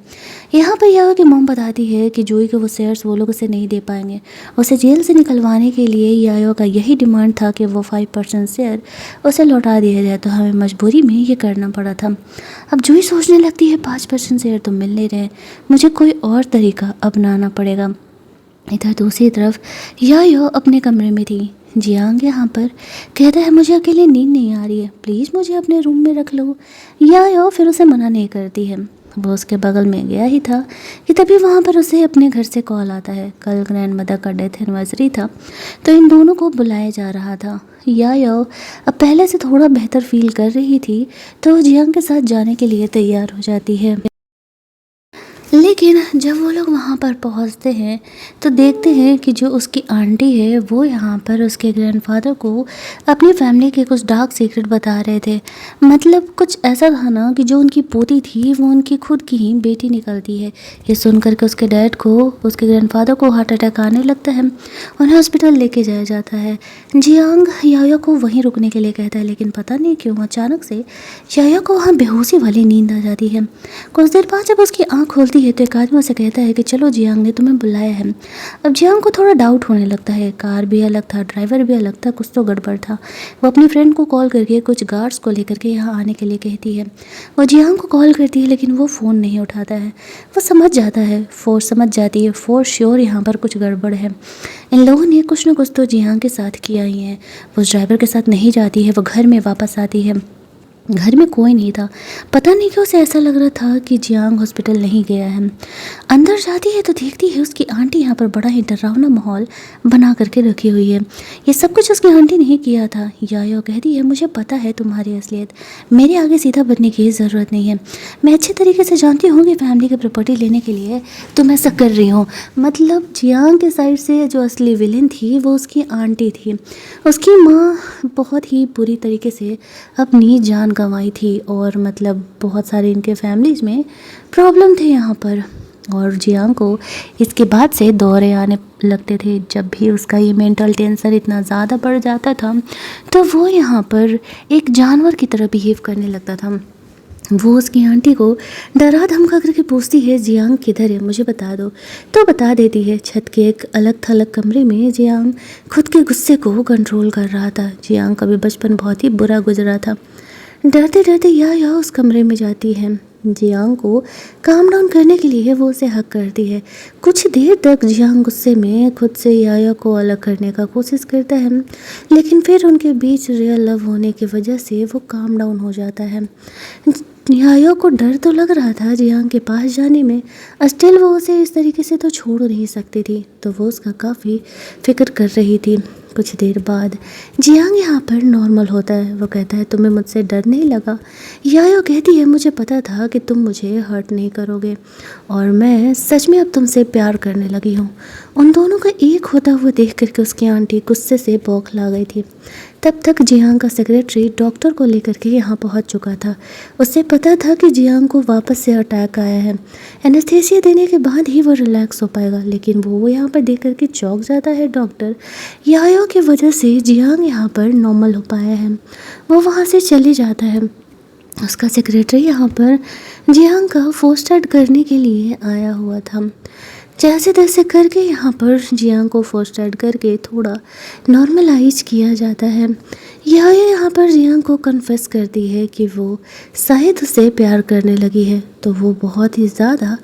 यहाँ पर यायो की मॉम बताती है कि जूही के वो शेयर्स वो लोग उसे नहीं दे पाएंगे। उसे जेल से निकलवाने के लिए यायो का यही डिमांड था कि वो 5% शेयर उसे लौटा दिया जाए, तो हमें मजबूरी में ये करना पड़ा था। अब जूही सोचने लगती है, 5% शेयर तो मिल नहीं रहे, मुझे कोई और तरीका अपनाना पड़ेगा। इधर दूसरी तरफ यायो अपने कमरे में थी। जियांग यहाँ पर कहता है, मुझे अकेले नींद नहीं आ रही है, प्लीज़ मुझे अपने रूम में रख लो। यायो फिर उसे मना नहीं करती है। वो उसके बगल में गया ही था कि तभी वहाँ पर उसे अपने घर से कॉल आता है। कल ग्रैंड मदर का डेथ एनिवर्सरी था, तो इन दोनों को बुलाया जा रहा था। यायो अब पहले से थोड़ा बेहतर फील कर रही थी, तो जियांग के साथ जाने के लिए तैयार हो जाती है। लेकिन जब वो लोग वहाँ पर पहुँचते हैं तो देखते हैं कि जो उसकी आंटी है वो यहाँ पर उसके ग्रैंडफादर को अपनी फैमिली के कुछ डार्क सीक्रेट बता रहे थे। मतलब कुछ ऐसा था ना कि जो उनकी पोती थी वो उनकी खुद की ही बेटी निकलती है। ये सुन करके उसके डैड को, उसके ग्रैंडफादर को हार्ट अटैक आने लगता है। उन्हें हॉस्पिटल लेके जाया जाता है। जियांग याया को वहीं रुकने के लिए कहता है, लेकिन पता नहीं क्यों अचानक से याया को वहाँ बेहोशी वाली नींद आ जाती है। कुछ देर बाद जब उसकी आँख खोलती है तो एक आदमी उसे कहता है कि चलो, जियांग ने तुम्हें बुलाया है। अब जियांग को थोड़ा डाउट होने लगता है। कार भी अलग था, ड्राइवर भी अलग था, कुछ तो गड़बड़ था। वो अपनी फ्रेंड को कॉल करके कुछ गार्ड्स को लेकर के यहाँ आने के लिए कहती है। वो जियांग को कॉल करती है लेकिन वो फ़ोन नहीं उठाता है। वो समझ जाता है, फोर्स समझ जाती है, फोर्स श्योर यहाँ पर कुछ गड़बड़ है। इन लोगों ने कुछ न कुछ तो जियांग के साथ किया ही है। वो उस ड्राइवर के साथ नहीं जाती है, वो घर में वापस आती है। घर में कोई नहीं था। पता नहीं क्यों उसे ऐसा लग रहा था कि जियांग हॉस्पिटल नहीं गया है। अंदर जाती है तो देखती है उसकी आंटी यहाँ पर बड़ा ही डरावना माहौल बना करके रखी हुई है। ये सब कुछ उसकी आंटी नहीं किया था। यायो कहती है, मुझे पता है तुम्हारी असलियत, मेरे आगे सीधा बनने की ज़रूरत नहीं है। मैं अच्छे तरीके से जानती हूँ कि फैमिली की प्रॉपर्टी लेने के लिए तुम ऐसा कर रही हो। मतलब जियांग के साइड से जो असली विलेन थी वो उसकी आंटी थी। उसकी माँ बहुत ही बुरी तरीके से अपनी जान गंवाई थी और मतलब बहुत सारे इनके फैमिलीज़ में प्रॉब्लम थे यहाँ पर। और जियांग को इसके बाद से दौरे आने लगते थे। जब भी उसका ये मेंटल टेंशन इतना ज़्यादा बढ़ जाता था तो वो यहाँ पर एक जानवर की तरह बिहेव करने लगता था। वो उसकी आंटी को डरा धमका करके पूछती है, जियांग किधर है, मुझे बता दो। तो बता देती है। छत के एक अलग थलग कमरे में जियांग खुद के गुस्से को कंट्रोल कर रहा था। जियांग का भी बचपन बहुत ही बुरा गुजरा था। डरते डरते या उस कमरे में जाती है। जियांग को काम डाउन करने के लिए वो उसे हक करती है। कुछ देर तक जियांग गुस्से में खुद से याया को अलग करने का कोशिश करता है, लेकिन फिर उनके बीच रियल लव होने की वजह से वो काम डाउन हो जाता है। याया को डर तो लग रहा था जियांग के पास जाने में, स्टिल वो उसे इस तरीके से तो छोड़ नहीं सकती थी, तो वो उसका काफ़ी फिक्र कर रही थी। कुछ देर बाद जियांग यहाँ पर नॉर्मल होता है। वो कहता है, तुम्हें मुझसे डर नहीं लगा? यायो कहती है, मुझे पता था कि तुम मुझे हर्ट नहीं करोगे और मैं सच में अब तुमसे प्यार करने लगी हूँ। उन दोनों का एक होता हुआ देख करके उसकी आंटी गुस्से से बौखला गई थी। तब तक जियांग का सेक्रेटरी डॉक्टर को लेकर के यहाँ पहुँच चुका था। उसे पता था कि जियांग को वापस से अटैक आया है। एनेस्थेसिया देने के बाद ही वो रिलैक्स हो पाएगा, लेकिन वो यहाँ पर देख करके चौंक जाता है। डॉक्टर यायो की वजह से जियांग यहाँ पर नॉर्मल हो पाया है। वो वहाँ से चले जाता है। उसका सेक्रेटरी यहाँ पर जियांग का फोस्टर्ड करने के लिए आया हुआ था। जैसे तैसे करके यहाँ पर जियांग को फर्स्ट एड करके थोड़ा नॉर्मलाइज किया जाता है। यह यहाँ पर जियांग को कन्फेस करती है कि वो शायद उसे प्यार करने लगी है, तो वो बहुत ही ज़्यादा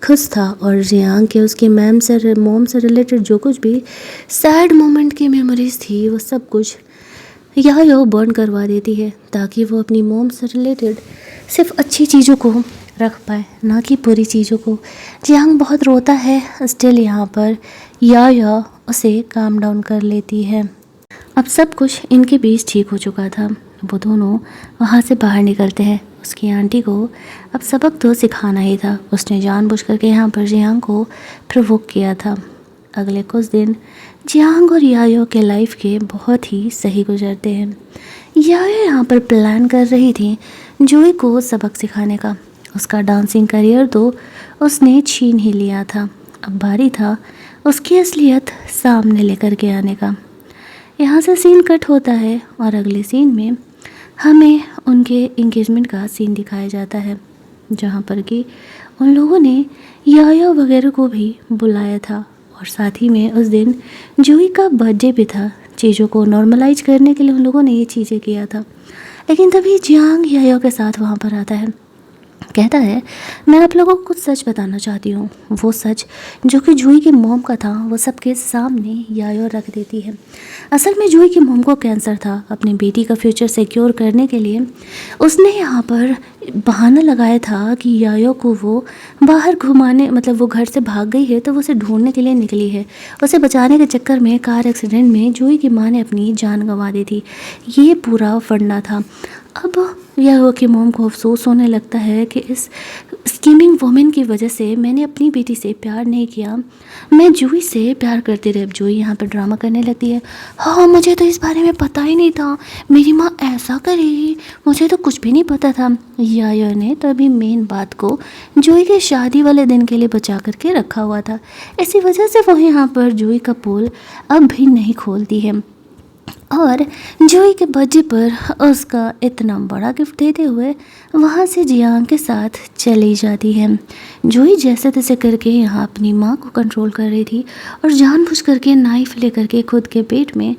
खुश था और जियांग के उसकी मोम से रिलेटेड जो कुछ भी सैड मोमेंट की मेमोरीज थी वो सब कुछ यायो बर्न करवा देती है, ताकि वो अपनी मोम से रिलेटेड सिर्फ अच्छी चीज़ों को रख पाए, ना कि बुरी चीज़ों को। जियांग बहुत रोता है, स्टिल यहाँ पर या उसे काम डाउन कर लेती है। अब सब कुछ इनके बीच ठीक हो चुका था। वो दोनों वहाँ से बाहर निकलते हैं। उसकी आंटी को अब सबक तो सिखाना ही था। उसने जानबूझ करके यहाँ पर जियांग को प्रोवोक किया था। अगले कुछ दिन जियांग और यायो के लाइफ के बहुत ही सही गुजरते हैं। यायो यहाँ पर प्लान कर रही थी जोई को सबक सिखाने का। उसका डांसिंग करियर तो उसने छीन ही लिया था, अब बारी था उसकी असलियत सामने लेकर के आने का। यहाँ से सीन कट होता है और अगले सीन में हमें उनके एंगेजमेंट का सीन दिखाया जाता है, जहाँ पर कि उन लोगों ने याया वगैरह को भी बुलाया था और साथ ही में उस दिन जूही का बर्थडे भी था। चीज़ों को नॉर्मलाइज करने के लिए उन लोगों ने ये चीज़ें किया था। लेकिन तभी जियांग याया के साथ वहाँ पर आता है, कहता है मैं आप लोगों को कुछ सच बताना चाहती हूँ। वो सच जो कि जूही की मॉम का था वो सबके सामने यायो रख देती है। असल में जूही की मॉम को कैंसर था। अपनी बेटी का फ्यूचर सिक्योर करने के लिए उसने यहाँ पर बहाना लगाया था कि यायो को वो बाहर घुमाने, मतलब वो घर से भाग गई है तो वो उसे ढूंढने के लिए निकली है। उसे बचाने के चक्कर में कार एक्सीडेंट में जूही की माँ ने अपनी जान गंवा दी थी। ये पूरा फंडा था। अब यायो की मॉम को अफसोस होने लगता है कि इस स्कीमिंग वुमेन की वजह से मैंने अपनी बेटी से प्यार नहीं किया, मैं जूही से प्यार करती रही। अब जूही यहाँ पर ड्रामा करने लगती है, हाँ मुझे तो इस बारे में पता ही नहीं था, मेरी माँ ऐसा करेगी, मुझे तो कुछ भी नहीं पता था। यायो ने तभी मेन बात को जूही के शादी वाले दिन के लिए बचा करके रखा हुआ था। इसी वजह से वो यहाँ पर जूही का पोल अब भी नहीं खोलती है और जूही के बर्थडे पर उसका इतना बड़ा गिफ्ट देते हुए वहाँ से जियांग के साथ चली जाती है। जूही जैसे तैसे करके यहाँ अपनी माँ को कंट्रोल कर रही थी और जानबूझ करके नाइफ लेकर के खुद के पेट में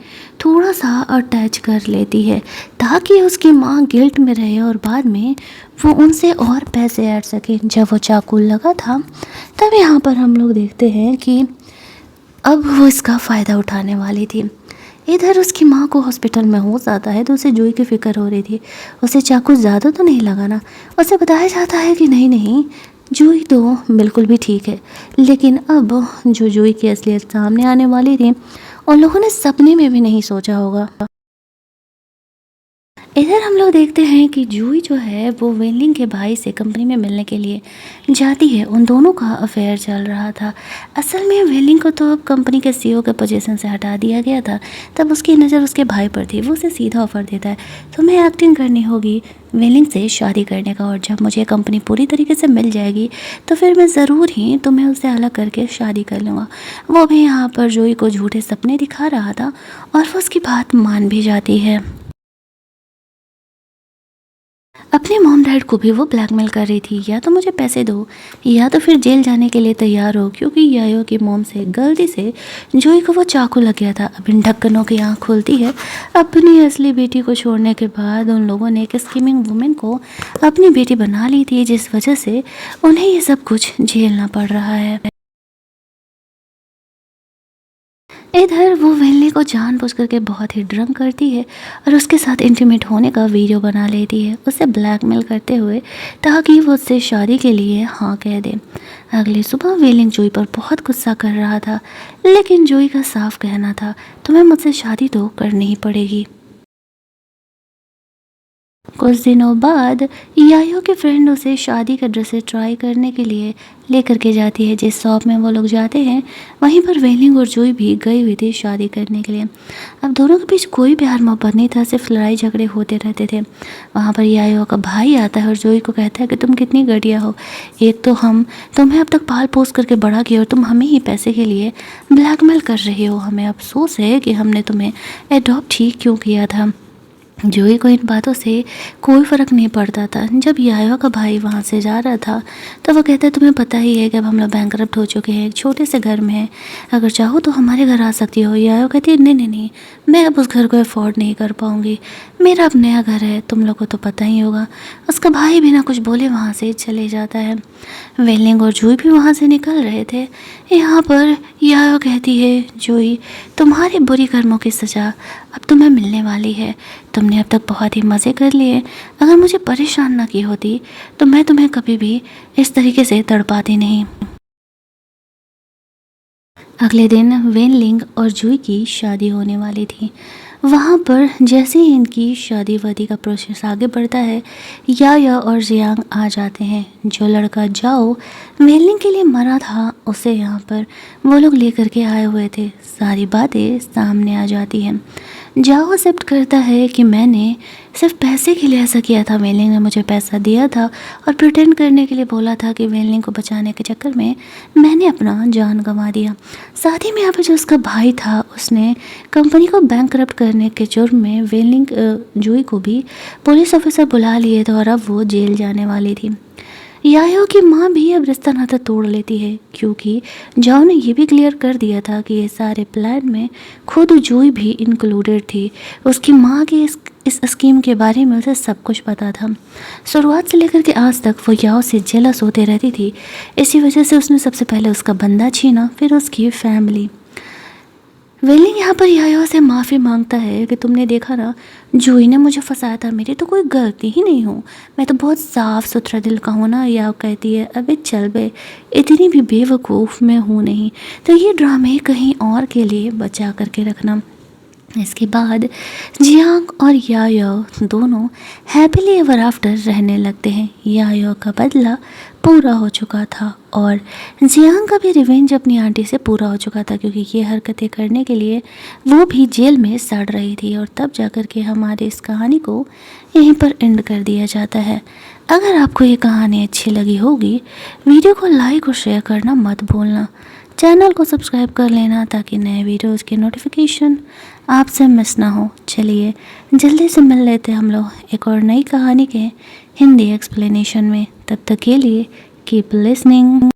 थोड़ा सा अटैच कर लेती है, ताकि उसकी माँ गिल्ट में रहे और बाद में वो उनसे और पैसे ऐड सके। जब वो चाकू लगा था तब यहाँ पर हम लोग देखते हैं कि अब वो इसका फ़ायदा उठाने वाली थी। इधर उसकी माँ को हॉस्पिटल में हो जाता है तो उसे जूही की फिक्र हो रही थी। उसे चाकू ज़्यादा तो नहीं लगाना। उसे बताया जाता है कि नहीं नहीं, जूही तो बिल्कुल भी ठीक है। लेकिन अब जो जूही की असलियत सामने आने वाली थी उन लोगों ने सपने में भी नहीं सोचा होगा। इधर हम लोग देखते हैं कि जूही जो है वो वेनलिंग के भाई से कंपनी में मिलने के लिए जाती है। उन दोनों का अफेयर चल रहा था। असल में वेनलिंग को तो अब कंपनी के सीईओ के पोजीशन से हटा दिया गया था। तब उसकी नज़र उसके भाई पर थी। वो उसे सीधा ऑफर देता है, तुम्हें एक्टिंग करनी होगी वेनलिंग से शादी करने का, और जब मुझे कंपनी पूरी तरीके से मिल जाएगी तो फिर मैं ज़रूर ही तुम्हें उससे अलग करके शादी कर लूँगा। वो भी यहाँ पर जूही को झूठे सपने दिखा रहा था और वो उसकी बात मान भी जाती है। अपने मॉम डैड को भी वो ब्लैकमेल कर रही थी, या तो मुझे पैसे दो या तो फिर जेल जाने के लिए तैयार हो, क्योंकि यायो की मॉम से गलती से जूही को वो चाकू लग गया था। अब इन ढक्कनों की आँख खुलती है। अपनी असली बेटी को छोड़ने के बाद उन लोगों ने एक स्कीमिंग वुमेन को अपनी बेटी बना ली थी, जिस वजह से उन्हें ये सब कुछ झेलना पड़ रहा है। इधर वो वेनली को जानबूझ करके बहुत ही ड्रंक करती है और उसके साथ इंटीमेट होने का वीडियो बना लेती है, उसे ब्लैकमेल करते हुए, ताकि वो उससे शादी के लिए हाँ कह दे। अगली सुबह वेलिंग जूही पर बहुत गुस्सा कर रहा था, लेकिन जूही का साफ कहना था तुम्हें मुझसे शादी तो करनी ही पड़ेगी। कुछ दिनों बाद यायो के फ्रेंड उसे शादी का ड्रेसेस ट्राई करने के लिए लेकर के जाती है। जिस शॉप में वो लोग जाते हैं वहीं पर वेलिंग और जूही भी गई हुई थी शादी करने के लिए। अब दोनों के बीच कोई प्यार मोहब्बत नहीं था, सिर्फ लड़ाई झगड़े होते रहते थे। वहाँ पर यायो का भाई आता है और जूही को कहता है कि तुम कितनी घटिया हो, एक तो हम तुम्हें अब तक पाल पोस करके बड़ा किया और तुम हमें ही पैसे के लिए ब्लैकमेल कर रहे हो। हमें अफसोस है कि हमने तुम्हें एडॉप्ट ही क्यों किया था। जूही को इन बातों से कोई फ़र्क नहीं पड़ता था। जब यायो का भाई वहाँ से जा रहा था तो वो कहता है, तुम्हें पता ही है कि अब हम लोग बैंकरप्ट हो चुके हैं, एक छोटे से घर में हैं, अगर चाहो तो हमारे घर आ सकती हो। यायो कहती है, नहीं नहीं नहीं, मैं अब उस घर को अफोर्ड नहीं कर पाऊँगी, मेरा अब नया घर है, तुम लोग को तो पता ही होगा। उसका भाई बिना कुछ बोले वहाँ से चले जाता है। वेलिंग और जूही भी वहाँ से निकल रहे थे। यहाँ पर यायो कहती है, जूही, तुम्हारे बुरी कर्मों की सज़ा अब तुम्हें मिलने वाली है। तुमने अब तक बहुत ही मज़े कर लिए, अगर मुझे परेशान ना की होती तो मैं तुम्हें कभी भी इस तरीके से तड़पाती नहीं। अगले दिन वेनलिंग और जूही की शादी होने वाली थी। वहाँ पर जैसे ही इनकी शादी वादी का प्रोसेस आगे बढ़ता है, याया और जियांग आ जाते हैं। जो लड़का जाओ वेनलिंग के लिए मरा था उसे यहाँ पर वो लोग लेकर के आए हुए थे। सारी बातें सामने आ जाती हैं। जाओ एक्सेप्ट करता है कि मैंने सिर्फ पैसे के लिए ऐसा किया था, वेनलिंग ने मुझे पैसा दिया था और प्रिटेंड करने के लिए बोला था कि वेनलिंग को बचाने के चक्कर में मैंने अपना जान गंवा दिया। साथ ही में यहाँ पर जो उसका भाई था उसने कंपनी को बैंकरप्ट करने के जुर्म में वेनलिंग जूही को भी पुलिस ऑफिसर बुला लिए थे और अब वो जेल जाने वाली थी। यायो की माँ भी अब रिश्ता नाता तोड़ लेती है क्योंकि जाओ ने ये भी क्लियर कर दिया था कि ये सारे प्लान में खुद जूही भी इंक्लूडेड थी। उसकी माँ के इस स्कीम के बारे में उसे सब कुछ पता था। शुरुआत से लेकर के आज तक वो याओ से जेलस होते रहती थी। इसी वजह से उसने सबसे पहले उसका बंदा छीना, फिर उसकी फैमिली। वेलिंग यहाँ पर यायो से माफ़ी मांगता है कि तुमने देखा ना, जूही ने मुझे फंसाया था, मेरी तो कोई गलती ही नहीं हो, मैं तो बहुत साफ़ सुथरा दिल का हूँ ना। याओ कहती है, अबे चल बे, इतनी भी बेवकूफ़ मैं हूँ नहीं, तो ये ड्रामे कहीं और के लिए बचा करके रखना। इसके बाद जियांग और यायो दोनों हैप्पीली एवर आफ्टर रहने लगते हैं। यायो का बदला पूरा हो चुका था और जियांग का भी रिवेंज अपनी आंटी से पूरा हो चुका था, क्योंकि ये हरकतें करने के लिए वो भी जेल में सड़ रही थी। और तब जाकर के हमारे इस कहानी को यहीं पर एंड कर दिया जाता है। अगर आपको ये कहानी अच्छी लगी होगी, वीडियो को लाइक और शेयर करना मत भूलना। चैनल को सब्सक्राइब कर लेना ताकि नए वीडियोज़ की नोटिफिकेशन आपसे मिस ना हो। चलिए जल्दी से मिल लेते हैं हम लोग एक और नई कहानी के हिंदी एक्सप्लेनेशन में। तब तक के लिए कीप लिसनिंग।